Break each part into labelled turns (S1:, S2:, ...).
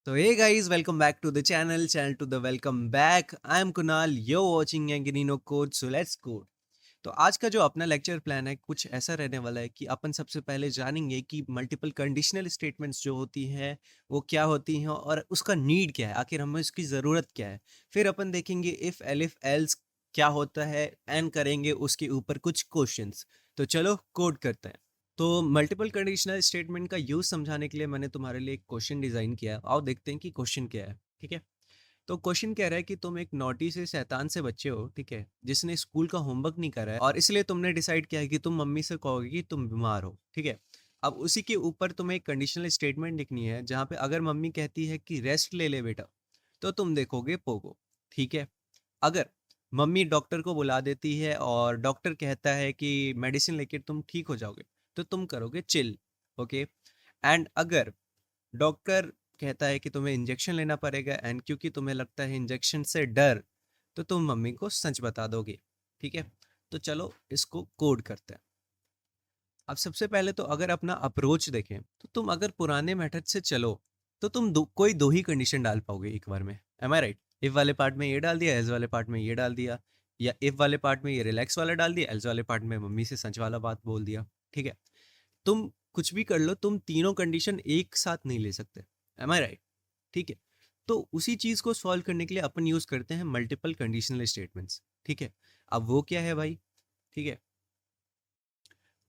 S1: So hey guys, welcome back to the channel to the welcome back. I am Kunal. You're watching Yanginino Code. So let's code. तो आज का जो अपना lecture plan है कुछ ऐसा रहने वाला है कि अपन सबसे पहले जानेंगे कि मल्टीपल कंडीशनल स्टेटमेंट्स जो होती हैं वो क्या होती हैं और उसका नीड क्या है, आखिर हमें उसकी ज़रूरत क्या है। फिर अपन देखेंगे इफ़ एलिफ एल्स क्या होता है एंड करेंगे उसके ऊपर कुछ क्वेश्चंस। तो चलो कोड करते हैं। तो मल्टीपल कंडीशनल स्टेटमेंट का यूज़ समझाने के लिए मैंने तुम्हारे लिए एक क्वेश्चन डिज़ाइन किया है। आओ देखते हैं कि क्वेश्चन क्या है। ठीक है। तो क्वेश्चन कह रहा है कि तुम एक नोटी से शैतान से बच्चे हो, ठीक है, जिसने स्कूल का होमवर्क नहीं करा है और इसलिए तुमने डिसाइड किया है कि तुम मम्मी से कहोगे कि तुम बीमार हो। ठीक है। अब उसी के ऊपर तुम्हें एक कंडीशनल स्टेटमेंट लिखनी है जहाँ पे अगर मम्मी कहती है कि रेस्ट ले ले बेटा, तो तुम देखोगे पोगो। ठीक है। अगर मम्मी डॉक्टर को बुला देती है और डॉक्टर कहता है कि मेडिसिन लेके तुम ठीक हो जाओगे, तो तुम करोगे चिल। ओके। एंड अगर डॉक्टर कहता है कि तुम्हें इंजेक्शन लेना पड़ेगा एंड क्योंकि तुम्हें लगता है इंजेक्शन से डर, तो तुम मम्मी को सच बता दोगे। ठीक है। तो चलो इसको कोड करते हैं। अब सबसे पहले तो अगर अपना अप्रोच देखें तो तुम अगर पुराने मेथड से चलो तो तुम कोई दो ही कंडीशन डाल पाओगे एक बार में। Am I right? इफ वाले पार्ट में ये डाल दिया, एल्स वाले पार्ट में ये डाल दिया, या इफ वाले पार्ट में ये रिलैक्स वाला डाल दिया, एल्स वाले पार्ट में मम्मी से सच वाला बात बोल दिया। ठीक है। तुम कुछ भी कर लो, तुम तीनों कंडीशन एक साथ नहीं ले सकते। M I right? ठीक है। तो उसी चीज को सॉल्व करने के लिए अपन यूज करते हैं मल्टीपल कंडीशनल स्टेटमेंट्स। ठीक है। अब वो क्या है भाई? ठीक है।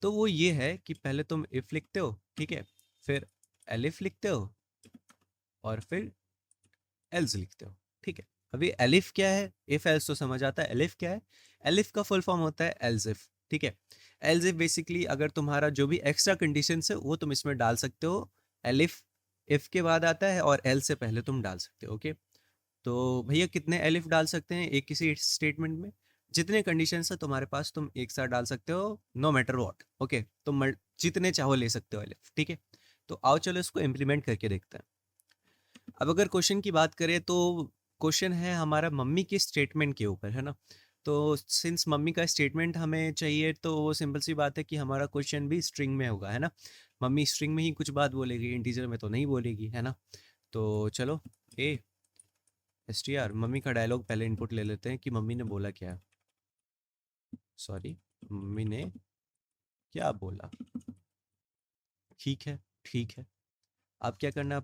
S1: तो वो ये है कि पहले तुम इफ लिखते हो, ठीक है, फिर एलिफ लिखते हो और फिर एल्स लिखते हो। ठीक है। अभी एलिफ क्या है, इफ एल्स तो समझ आता है, एलिफ क्या है? एलिफ का फुल फॉर्म होता है एल्स इफ। ठीक है। एल्स इफ बेसिकली अगर तुम्हारा जो भी एक्स्ट्रा कंडीशन है वो तुम इसमें डाल सकते हो। एलिफ इफ के बाद आता है और एल से पहले तुम डाल सकते हो। ओके। तो भैया कितने एलिफ डाल सकते हैं एक किसी स्टेटमेंट में? जितने कंडीशन है तुम्हारे पास तुम एक साथ डाल सकते हो, नो मैटर व्हाट। ओके। तुम जितने चाहो ले सकते हो एलिफ। ठीक है। तो आओ चलो इसको इम्प्लीमेंट करके देखते हैं। अब अगर क्वेश्चन की बात करें तो क्वेश्चन है हमारा मम्मी के स्टेटमेंट के ऊपर, है ना। तो सिंस मम्मी का स्टेटमेंट हमें चाहिए तो वो सिंपल सी बात है कि हमारा क्वेश्चन भी स्ट्रिंग में होगा, है ना। मम्मी स्ट्रिंग में ही कुछ बात बोलेगी, इंटीजर में तो नहीं बोलेगी, है ना। तो चलो A S T R mummy का डायलॉग पहले इनपुट ले लेते हैं कि मम्मी ने बोला क्या। सॉरी, मम्मी ने क्या बोला। ठीक है। ठीक है। अब क्या करना है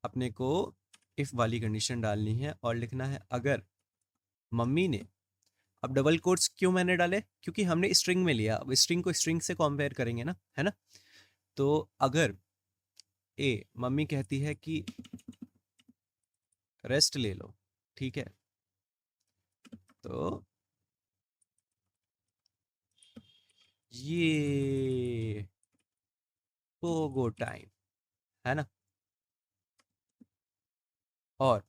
S1: अपने को इफ वाली कंडीशन डालनी है और लिखना है अगर मम्मी ने। अब डबल कोट्स क्यों मैंने डाले? क्योंकि हमने स्ट्रिंग में लिया, अब स्ट्रिंग को स्ट्रिंग से कंपेयर करेंगे ना, है ना। तो अगर ए मम्मी कहती है कि रेस्ट ले लो, ठीक है, तो ये पोगो टाइम, है ना। और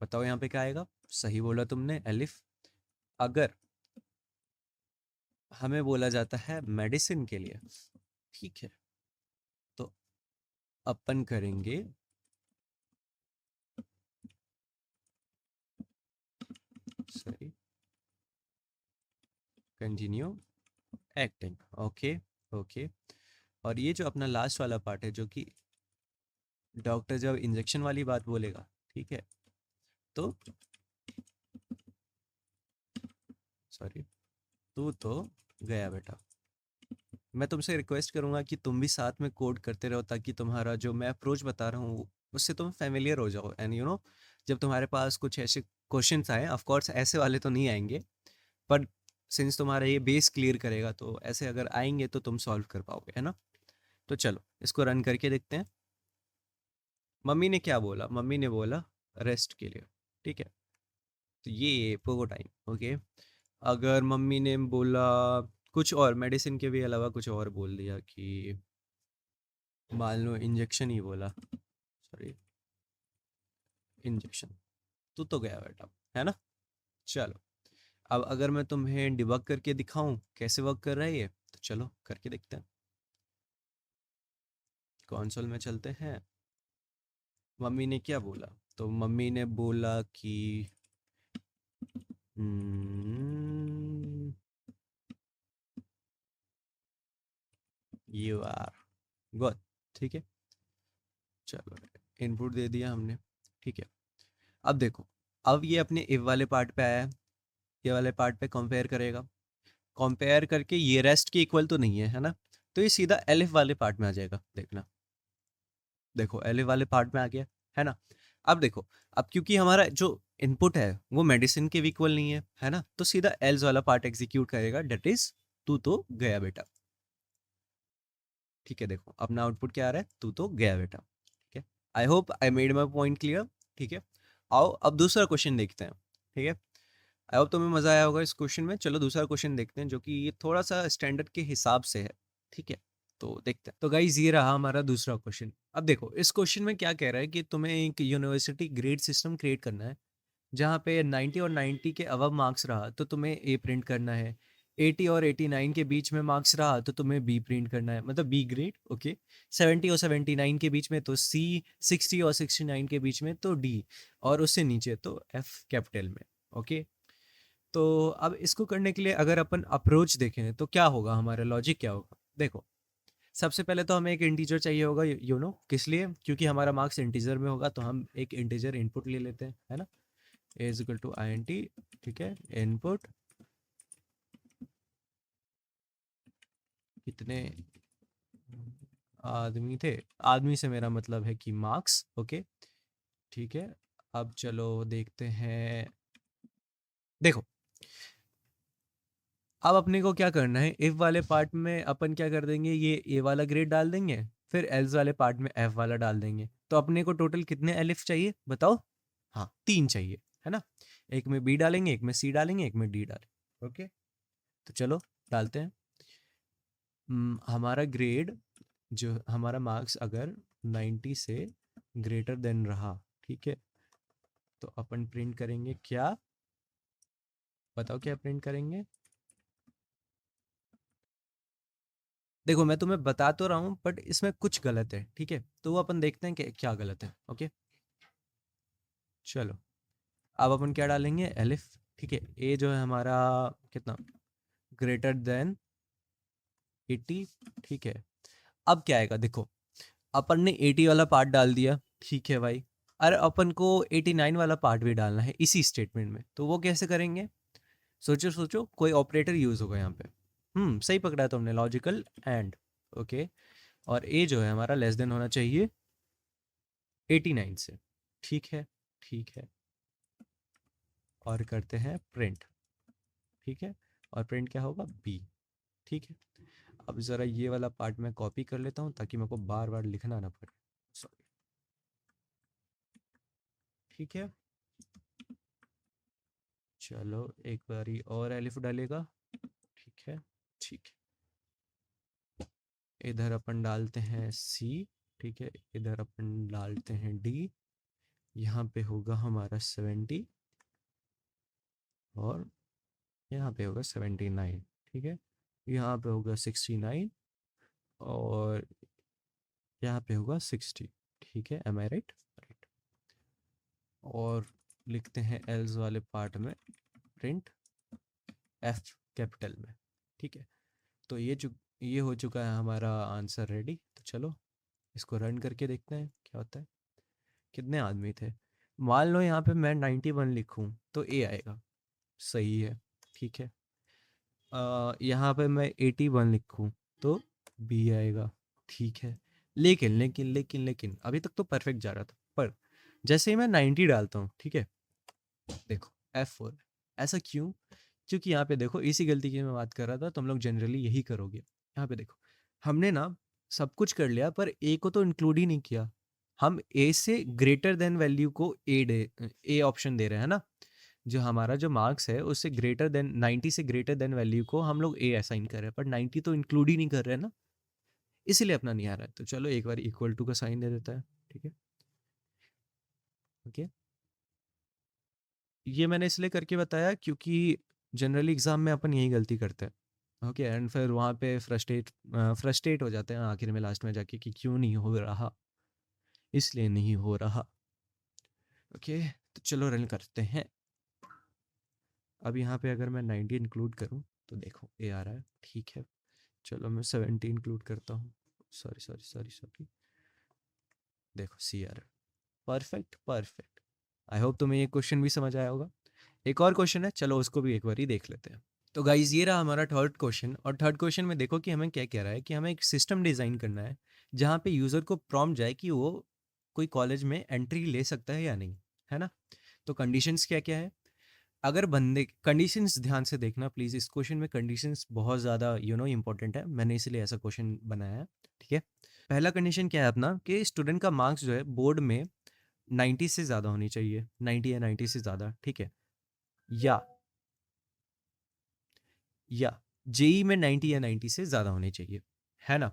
S1: बताओ यहाँ पे क्या आएगा? सही बोला तुमने, एलिफ। अगर हमें बोला जाता है मेडिसिन के लिए, ठीक है, तो अपन करेंगे sorry continue acting. Okay. Okay. और ये जो अपना लास्ट वाला पार्ट है जो कि डॉक्टर जब इंजेक्शन वाली बात बोलेगा, ठीक है, तो सॉरी तू तो गया बेटा। मैं तुमसे रिक्वेस्ट करूंगा कि तुम भी साथ में कोड करते रहो ताकि तुम्हारा जो मैं अप्रोच बता रहा हूँ उससे तुम फेमिलियर हो जाओ एंड जब तुम्हारे पास कुछ ऐसे क्वेश्चंस आए, ऑफ कोर्स ऐसे वाले तो नहीं आएंगे, पर सिंस तुम्हारा ये बेस क्लियर करेगा तो ऐसे अगर आएंगे तो तुम सॉल्व कर पाओगे, है ना। तो चलो इसको रन करके देखते हैं। मम्मी ने क्या बोला? मम्मी ने बोला रेस्ट के लिए। ठीक है। तो ये पोगो टाइम। ओके। अगर मम्मी ने बोला कुछ और मेडिसिन के भी अलावा कुछ और बोल दिया कि मान लो इंजेक्शन ही बोला, सॉरी इंजेक्शन, तू तो गया बेटा, है ना। चलो अब अगर मैं तुम्हें डिबग करके दिखाऊं कैसे वर्क कर रहा है ये, तो चलो करके देखते हैं। कंसोल में चलते हैं। मम्मी ने क्या बोला? तो मम्मी ने बोला कि यू आर गुड। ठीक है। चलो इनपुट दे दिया हमने, ठीक है। अब देखो, अब ये अपने इफ वाले पार्ट पे आया है, ये वाले पार्ट पे कंपेयर करेगा, कंपेयर करके ये रेस्ट के इक्वल तो नहीं है, है ना, तो ये सीधा एलिफ वाले पार्ट में आ जाएगा, देखना। देखो एलिफ वाले पार्ट में आ गया, है ना। अब देखो, अब क्योंकि हमारा जो इनपुट है वो मेडिसिन के इक्वल नहीं है ना, तो सीधा एल्स वाला पार्ट एग्जीक्यूट करेगा, डेट इज तू तो गया बेटा, ठीक है। देखो अपना आउटपुट क्या आ रहा है, तू तो गया बेटा, ठीक है। I hope I made my point clear, ठीक है। आओ अब दूसरा क्वेश्चन देखते हैं, ठीक है। आई होप तुम्हें मजा आया होगा इस क्वेश्चन में। चलो दूसरा क्वेश्चन देखते हैं, जो कि ये थोड़ा सा स्टैंडर्ड के हिसाब से है, ठीक है। तो देखते हैं। तो गाइज ये रहा हमारा दूसरा क्वेश्चन। अब देखो इस क्वेश्चन में क्या कह रहा है कि तुम्हें एक यूनिवर्सिटी ग्रेड सिस्टम क्रिएट करना है, जहाँ पे 90 और 90 के अबव मार्क्स रहा तो तुम्हें ए प्रिंट करना है, 80 और 89 के बीच में मार्क्स रहा तो तुम्हें बी प्रिंट करना है, मतलब बी ग्रेड, ओके। 70 और 79 के बीच में तो सी, 60 और 69 के बीच में तो डी, और उससे नीचे तो एफ कैपिटल में, ओके। तो अब इसको करने के लिए अगर अपन अप्रोच देखें तो क्या होगा, हमारा लॉजिक क्या होगा। देखो सबसे पहले तो हमें एक इंटीजर चाहिए होगा, यू नो किस लिए, क्योंकि हमारा मार्क्स इंटीजर में होगा, तो हम एक इंटीजर इनपुट ले लेते हैं, है ना। A is equal to I N T, ठीक है। इनपुट कितने आदमी थे, आदमी से मेरा मतलब है कि मार्क्स, ओके, ठीक है। अब चलो देखते हैं। देखो अब अपने को क्या करना है, इफ वाले पार्ट में अपन क्या कर देंगे, ये ए वाला ग्रेड डाल देंगे, फिर एल्स वाले पार्ट में एफ वाला डाल देंगे, तो अपने को टोटल कितने एलिफ चाहिए बताओ। हाँ 3 चाहिए, है ना। एक में बी डालेंगे, एक में सी डालेंगे, एक में डी डालेंगे, ओके। तो चलो डालते हैं। हमारा ग्रेड, जो हमारा मार्क्स अगर 90 से ग्रेटर देन रहा, ठीक है, तो अपन प्रिंट करेंगे क्या, बताओ क्या प्रिंट करेंगे। देखो मैं तुम्हें बता तो रहा हूँ बट इसमें कुछ गलत है, ठीक है, तो वो अपन देखते हैं कि क्या गलत है, ओके। चलो अब अपन क्या डालेंगे, एलिफ, ठीक है। ए जो है हमारा कितना, ग्रेटर देन 80, ठीक है। अब क्या आएगा, देखो अपन ने 80 वाला पार्ट डाल दिया, ठीक है भाई। अरे अपन को 89 वाला पार्ट भी डालना है इसी स्टेटमेंट में, तो वो कैसे करेंगे, सोचो सोचो, कोई ऑपरेटर यूज होगा यहाँ पे। सही पकड़ा है तुमने, लॉजिकल एंड, ओके। और ए जो है हमारा लेस देन होना चाहिए 89 से, ठीक है, ठीक है। और करते हैं प्रिंट, ठीक है। और प्रिंट क्या होगा, बी, ठीक है। अब ज़रा ये वाला पार्ट मैं कॉपी कर लेता हूँ ताकि मेरे को बार बार लिखना ना पड़े, सॉरी, ठीक है। चलो एक बारी और एलिफ डालेगा, ठीक है, ठीक है। इधर अपन डालते हैं सी, ठीक है। इधर अपन डालते हैं डी, यहाँ पे होगा हमारा 70, और यहाँ पे होगा 79, ठीक है। यहाँ पे होगा 69, और यहाँ पे होगा 60, ठीक है। M I right, right. और लिखते हैं एल्स वाले पार्ट में प्रिंट एफ कैपिटल में, ठीक है। तो ये हो चुका है हमारा आंसर रेडी। तो चलो इसको रन करके देखते हैं क्या होता है। कितने आदमी थे, मान लो यहाँ पे मैं 91 लिखूँ तो ए आएगा, सही है, ठीक है। यहाँ पे मैं 81 लिखूँ तो बी आएगा, ठीक है। लेकिन लेकिन लेकिन लेकिन अभी तक तो परफेक्ट जा रहा था, पर जैसे ही मैं 90 डालता हूँ, ठीक है, देखो F4, ऐसा क्यों, क्योंकि यहाँ पे देखो इसी गलती की मैं बात कर रहा था, तुम लोग जनरली यही करोगे। यहाँ पे देखो हमने ना सब कुछ कर लिया पर ए को तो इंक्लूड ही नहीं किया। हम ए से ग्रेटर देन वैल्यू को ए ऑप्शन दे रहे हैं ना, जो हमारा जो मार्क्स है उससे ग्रेटर देन 90 से ग्रेटर देन वैल्यू को हम लोग ए असाइन कर रहे हैं, पर 90 तो इंक्लूड ही नहीं कर रहे हैं ना, इसीलिए अपना नहीं आ रहा है। तो चलो एक बार इक्वल टू का साइन दे देता है, ठीक है, ओके। ये मैंने इसलिए करके बताया क्योंकि जनरली एग्जाम में अपन यही गलती करते हैं, ओके। एंड फिर वहाँ पे फ्रस्ट्रेट हो जाते हैं आखिर में, लास्ट में जाके कि क्यों नहीं हो रहा, इसलिए नहीं हो रहा, ओके। तो चलो रन करते हैं। अब यहाँ पे अगर मैं 90 इंक्लूड करूँ तो देखो ए आ रहा है, ठीक है। चलो मैं 70 इंक्लूड करता हूँ, सॉरी सॉरी सॉरी सॉरी, देखो CR, perfect perfect. I hope तुम्हें ये क्वेश्चन भी समझ आया होगा। एक और क्वेश्चन है, चलो उसको भी एक बार ही देख लेते हैं। तो गाइज ये रहा हमारा थर्ड क्वेश्चन, और थर्ड क्वेश्चन में देखो कि हमें क्या कह रहा है कि हमें एक सिस्टम डिज़ाइन करना है जहाँ पे यूज़र को प्रॉम्प्ट जाए कि वो कोई कॉलेज में एंट्री ले सकता है या नहीं, है ना। तो कंडीशंस क्या क्या है, अगर बंदे, कंडीशंस ध्यान से देखना प्लीज़, इस क्वेश्चन में कंडीशंस बहुत ज़्यादा इंपॉर्टेंट है, मैंने इसलिए ऐसा क्वेश्चन बनाया है, ठीक है। पहला कंडीशन क्या है अपना, कि स्टूडेंट का मार्क्स जो है बोर्ड में 90 से ज़्यादा होनी चाहिए, 90 या 90 से ज़्यादा, ठीक है। या या जेई में 90 या 90 से ज़्यादा होनी चाहिए, है ना।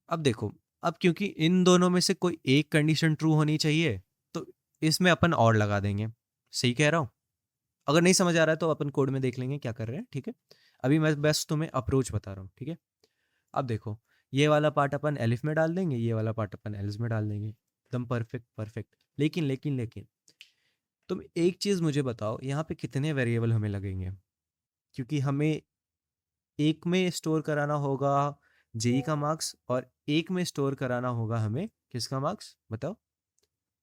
S1: अब देखो, अब क्योंकि इन दोनों में से कोई एक कंडीशन ट्रू होनी चाहिए, तो इसमें अपन और लगा देंगे। सही कह रहा हूँ। अगर नहीं समझ आ रहा है तो अपन कोड में देख लेंगे क्या कर रहे हैं, ठीक है। अभी मैं बस तुम्हें अप्रोच बता रहा हूँ, ठीक है। अब देखो, ये वाला पार्ट अपन एलिफ में डाल देंगे, ये वाला पार्ट अपन एल्स में डाल देंगे, एकदम परफेक्ट परफेक्ट। लेकिन लेकिन लेकिन तुम एक चीज़ मुझे बताओ, यहाँ पे कितने वेरिएबल हमें लगेंगे, क्योंकि हमें एक में स्टोर कराना होगा जेई का मार्क्स, और एक में स्टोर कराना होगा हमें किसका मार्क्स बताओ,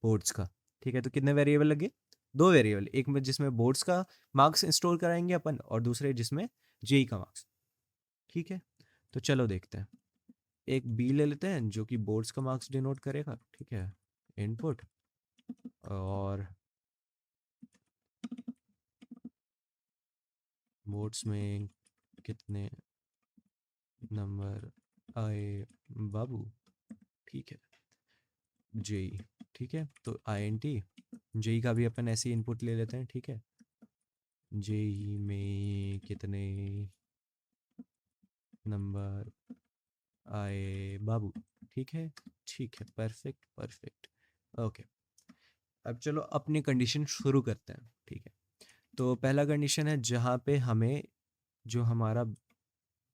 S1: बोर्ड्स का, ठीक है। तो कितने वेरिएबल लगे, दो वेरिएबल, एक में जिसमें बोर्ड्स का मार्क्स स्टोर कराएंगे अपन, और दूसरे जिसमें जेई का मार्क्स, ठीक है। तो चलो देखते हैं, एक बी ले लेते हैं जो कि बोर्ड्स का मार्क्स डिनोट करेगा, ठीक है, इनपुट। और बोर्ड्स में कितने नंबर आए बाबू, ठीक है, जेई, ठीक है। तो INT जेई का भी अपन ऐसे इनपुट ले लेते हैं, ठीक है। जेई में कितने नंबर आए बाबू, ठीक है, ठीक है, परफेक्ट परफेक्ट। ओके, अब चलो अपनी कंडीशन शुरू करते हैं, ठीक है। तो पहला कंडीशन है जहाँ पे हमें जो हमारा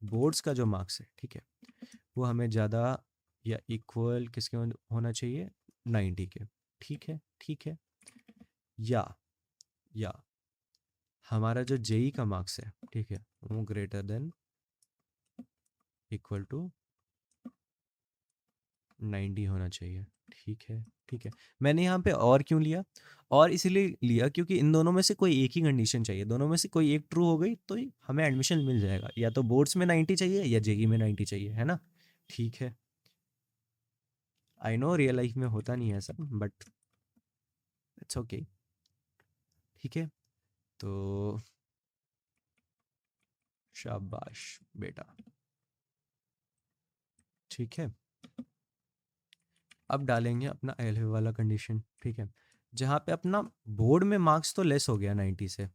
S1: बोर्ड्स का जो मार्क्स है, ठीक है, वो हमें ज़्यादा या इक्वल किसके होना चाहिए, 90 के, ठीक है ठीक है। या हमारा जो जेई का मार्क्स है, ठीक है, वो ग्रेटर देन इक्वल टू 90 होना चाहिए, ठीक है ठीक है। मैंने यहाँ पे और क्यों लिया, और इसीलिए लिया क्योंकि इन दोनों में से कोई एक ही कंडीशन चाहिए, दोनों में से कोई एक ट्रू हो गई तो हमें एडमिशन मिल जाएगा, या तो बोर्ड्स में 90 चाहिए या जेई में 90 चाहिए, है ना। ठीक है, आई नो रियल लाइफ में होता नहीं है ऐसा, बट इट्स ओके, ठीक है। तो शाबाश बेटा, ठीक है। अब डालेंगे अपना एल वाला कंडीशन, ठीक है, जहाँ पे अपना बोर्ड में मार्क्स तो लेस हो गया 90 से,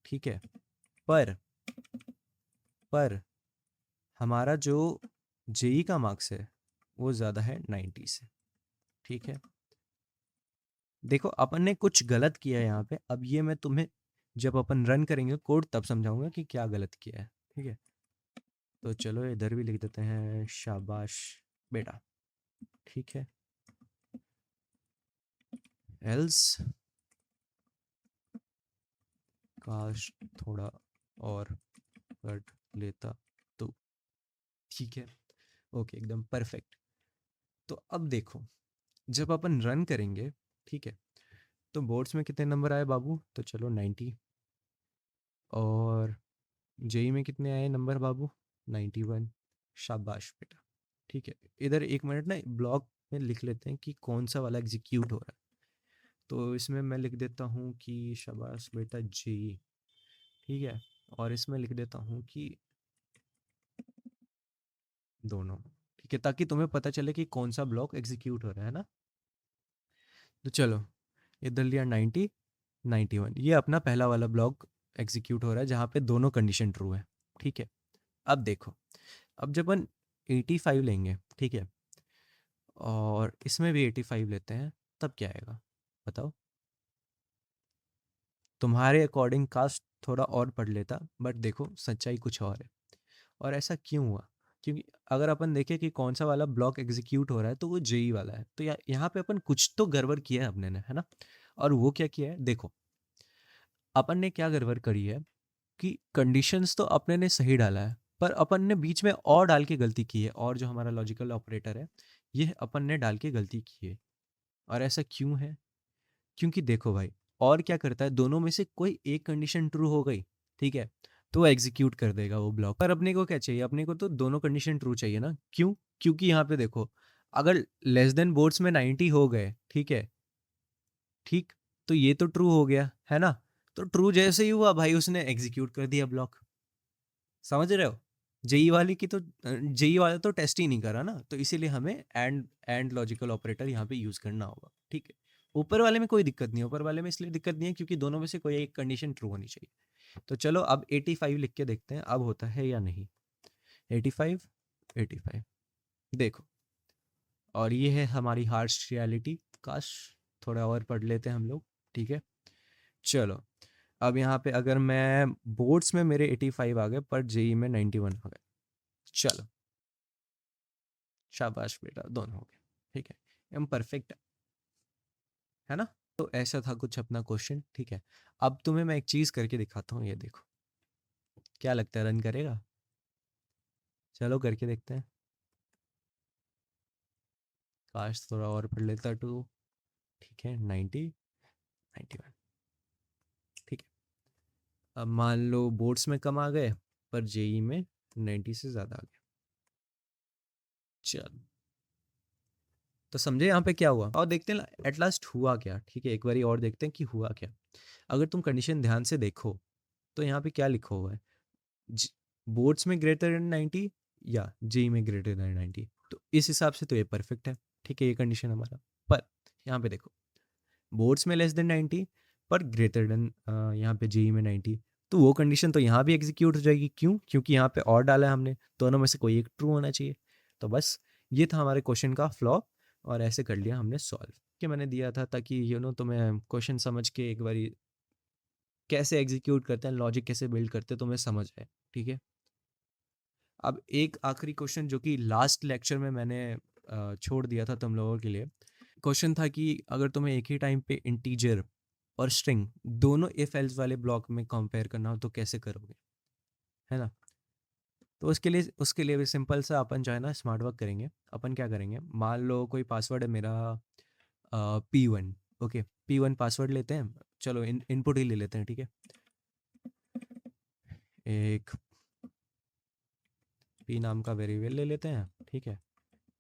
S1: ठीक है, पर पर हमारा जो जेई का मार्क्स है वो ज़्यादा है 90 से, ठीक है। देखो अपन ने कुछ गलत किया है यहाँ पे, अब ये मैं तुम्हें जब अपन रन करेंगे कोड तब समझाऊंगा कि क्या गलत किया है, ठीक है। तो चलो इधर भी लिख देते हैं शाबाश बेटा, ठीक है। एल्स काश थोड़ा और कट लेता तो, ठीक है, ओके, एकदम परफेक्ट। तो अब देखो, जब अपन रन करेंगे, ठीक है, तो बोर्ड्स में कितने नंबर आए बाबू, तो चलो 90, और जेई में कितने आए नंबर बाबू, 91, शाबाश बेटा, ठीक है। इधर एक मिनट ना ब्लॉक में लिख लेते हैं कि कौन सा वाला एग्जीक्यूट हो रहा है, तो इसमें मैं लिख देता हूँ कि शाबाश बेटा जेई, ठीक है, और इसमें लिख देता हूँ कि दोनों, ठीक है, ताकि तुम्हें पता चले कि कौन सा ब्लॉक एग्जीक्यूट हो रहा है ना। तो चलो इधर लिया 90, 91, ये अपना पहला वाला ब्लॉक एग्जीक्यूट हो रहा है जहाँ पे दोनों कंडीशन ट्रू है, ठीक है। अब देखो, अब जब अपन 85 लेंगे, ठीक है, और इसमें भी 85 लेते हैं, तब क्या आएगा बताओ। तुम्हारे अकॉर्डिंग कास्ट थोड़ा और पढ़ लेता, बट देखो सच्चाई कुछ और है। और ऐसा क्यों हुआ, क्योंकि अगर अपन देखें कि कौन सा वाला ब्लॉक एग्जीक्यूट हो रहा है तो वो जेई वाला है, तो यहाँ पे अपन कुछ तो गड़बड़ किया है अपने ने, है ना। और वो क्या किया है देखो, अपन ने क्या गड़बड़ करी है कि कंडीशंस तो अपने ने सही डाला है, पर अपन ने बीच में और डाल के गलती की है, और जो हमारा लॉजिकल ऑपरेटर है ये अपन ने डाल के गलती की है। और ऐसा क्यों है? क्योंकि देखो भाई, और क्या करता है, दोनों में से कोई एक कंडीशन ट्रू हो गई, ठीक है, तो एग्जीक्यूट कर देगा वो ब्लॉक। पर अपने को क्या चाहिए, अपने को तो दोनों कंडीशन ट्रू चाहिए ना। क्यों? क्योंकि यहाँ पे देखो, अगर लेस देन बोर्ड्स में 90 हो गए, ठीक है, ठीक, तो ये तो ट्रू हो गया है ना। तो ट्रू जैसे ही हुआ भाई, उसने एग्जीक्यूट कर दिया ब्लॉक। समझ रहे हो? जेई वाली की तो, जेई वाला तो टेस्ट ही नहीं करा ना, तो इसीलिए हमें एंड लॉजिकल ऑपरेटर यहाँ पे यूज करना होगा, ठीक है। ऊपर वाले में कोई दिक्कत नहीं है, ऊपर वाले में इसलिए दिक्कत नहीं है क्योंकि दोनों में से कोई एक कंडीशन ट्रू होनी चाहिए। तो चलो अब 85 लिख के देखते हैं अब होता है या नहीं। 85, 85, देखो, और ये है हमारी हार्श रियलिटी। काश थोड़ा और पढ़ लेते हैं हम लोग, ठीक है। चलो, अब यहाँ पे अगर मैं बोर्ड्स में मेरे 85 आ गए पर जेई में 91 आ गए। चलो, शाबाश बेटा, दोनों हो गए, ठीक है, हम परफेक्ट है ना। तो ऐसा था कुछ अपना क्वेश्चन, ठीक है। अब तुम्हें मैं एक चीज करके दिखाता हूँ, ये देखो, क्या लगता है रन करेगा? चलो करके देखते हैं। काश थोड़ा और पढ़ लेता टू, ठीक है, 90, 91, ठीक है। अब मान लो बोर्ड्स में कम आ गए पर जेई में 90 से ज्यादा आ गए। चलो, तो समझे यहाँ पे क्या हुआ, और देखते हैं एट लास्ट हुआ क्या, ठीक है। एक बारी और देखते हैं कि हुआ क्या। अगर तुम कंडीशन ध्यान से देखो तो यहाँ पे क्या लिखा हुआ है, बोर्ड्स में ग्रेटर देन 90 या जेई में ग्रेटर देन 90, तो इस हिसाब से तो ये परफेक्ट है, ठीक है, ये कंडीशन हमारा। पर यहाँ पे देखो, बोर्ड्स में लेस देन 90 पर ग्रेटर देन यहाँ पे जेई में 90, तो वो कंडीशन तो यहाँ भी एग्जीक्यूट हो जाएगी। क्यों? क्योंकि यहाँ पे और डाला है हमने, दोनों में से कोई एक ट्रू होना चाहिए। तो बस ये था हमारे क्वेश्चन का फ्लॉ, और ऐसे कर लिया हमने सॉल्व। कि मैंने दिया था ताकि तुम्हें क्वेश्चन समझ के एक बारी कैसे एग्जीक्यूट करते हैं, लॉजिक कैसे बिल्ड करते हैं, तुम्हें समझ आए, ठीक है। अब एक आखिरी क्वेश्चन जो कि लास्ट लेक्चर में मैंने छोड़ दिया था तुम लोगों के लिए। क्वेश्चन था कि अगर तुम्हें एक ही टाइम पे इंटीजर और स्ट्रिंग दोनों इफ एल्स वाले ब्लॉक में कंपेयर करना हो तो कैसे करोगे, है ना। तो उसके लिए भी सिंपल सा अपन जो है ना स्मार्ट वर्क करेंगे। अपन क्या करेंगे, मान लो कोई पासवर्ड है मेरा P1, ओके, P1 पासवर्ड लेते हैं। चलो इनपुट ही ले लेते हैं, ठीक है। एक P नाम का वेरिएबल ले लेते हैं, ठीक है।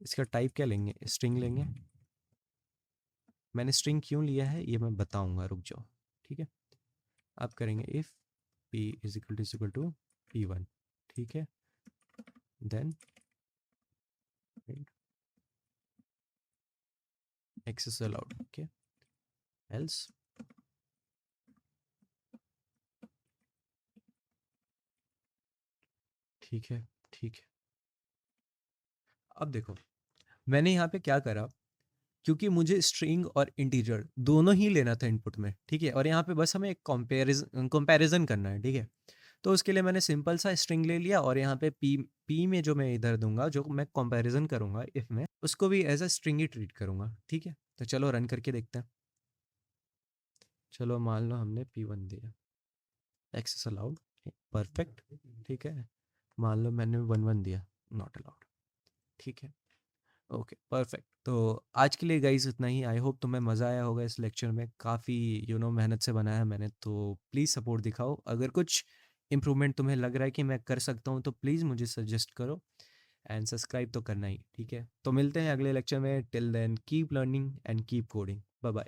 S1: इसका टाइप क्या लेंगे, स्ट्रिंग लेंगे। मैंने स्ट्रिंग क्यों लिया है ये मैं बताऊंगा, रुक जाओ, ठीक है। आप करेंगे if p is equal to P1, ठीक है, then access allowed, okay, else, ठीक है, ठीक है। अब देखो, मैंने यहाँ पे क्या करा, क्योंकि मुझे स्ट्रिंग और इंटीजर दोनों ही लेना था इनपुट में, ठीक है, और यहाँ पे बस हमें एक कंपैरिजन करना है, ठीक है। तो उसके लिए मैंने सिंपल सा स्ट्रिंग ले लिया, और यहाँ पे पी में जो मैं इधर दूंगा, जो मैं कंपैरिजन करूंगा इफ में, उसको भी एज अ स्ट्रिंग ही ट्रीट करूंगा, ठीक है। तो चलो रन करके देखते हैं। चलो मान लो हमने P1 दिया, एक्सेस अलाउड, परफेक्ट, ठीक है। मान लो मैंने 1 1 दिया, नॉट अलाउड, ठीक है, ओके, परफेक्ट। तो आज के लिए गाइस इतना ही। आई होप तुम्हें मज़ा आया होगा इस लेक्चर में, काफ़ी मेहनत से बनाया है मैंने, तो प्लीज़ सपोर्ट दिखाओ। अगर कुछ इम्प्रूवमेंट तुम्हें लग रहा है कि मैं कर सकता हूँ तो प्लीज़ मुझे सजेस्ट करो, एंड सब्सक्राइब तो करना ही, ठीक है। तो मिलते हैं अगले लेक्चर में, till then keep learning and keep coding, bye bye.